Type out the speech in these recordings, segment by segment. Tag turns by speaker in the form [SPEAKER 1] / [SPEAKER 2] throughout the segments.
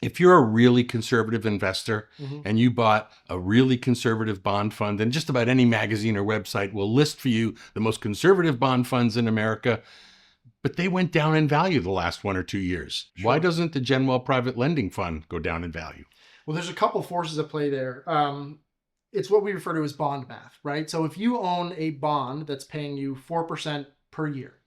[SPEAKER 1] If you're a really conservative investor
[SPEAKER 2] Hmm.
[SPEAKER 1] and you bought a really conservative bond fund, and just about any magazine or website will list for you the most conservative bond funds in America, but they went down in value the last 1 or 2 years. Why
[SPEAKER 2] Sure.
[SPEAKER 1] doesn't the GenWell Private Lending Fund go down in value?
[SPEAKER 2] Well, there's a couple forces at play there. It's what we refer to as bond math, right? So if you own a bond that's paying you 4% per year,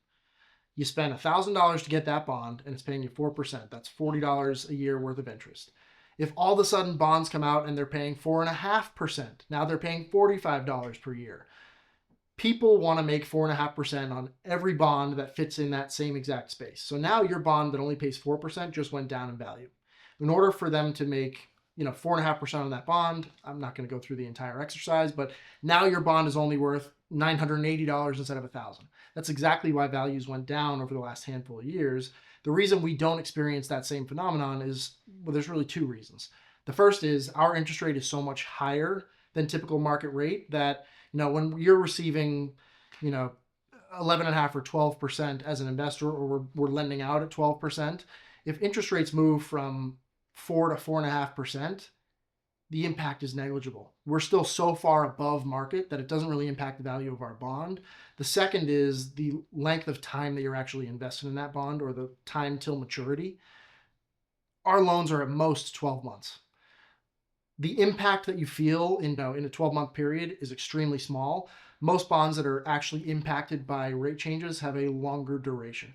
[SPEAKER 2] you spend $1,000 to get that bond and it's paying you 4%. That's $40 a year worth of interest. If all of a sudden bonds come out and they're paying 4.5%, now they're paying $45 per year. People want to make 4.5% on every bond that fits in that same exact space. So now your bond that only pays 4% just went down in value. In order for them to make 4.5% on that bond, I'm not going to go through the entire exercise, but now your bond is only worth $980 instead of 1,000. That's exactly why values went down over the last handful of years. The reason we don't experience that same phenomenon is, well, there's really two reasons. The first is our interest rate is so much higher than typical market rate that when you're receiving, you know, 11.5 or 12% as an investor, or we're lending out at 12%, if interest rates move from 4 to 4.5%, the impact is negligible. We're still so far above market that it doesn't really impact the value of our bond. The second is the length of time that you're actually invested in that bond, or the time till maturity. Our loans are at most 12 months. The impact that you feel in a 12-month period is extremely small. Most bonds that are actually impacted by rate changes have a longer duration.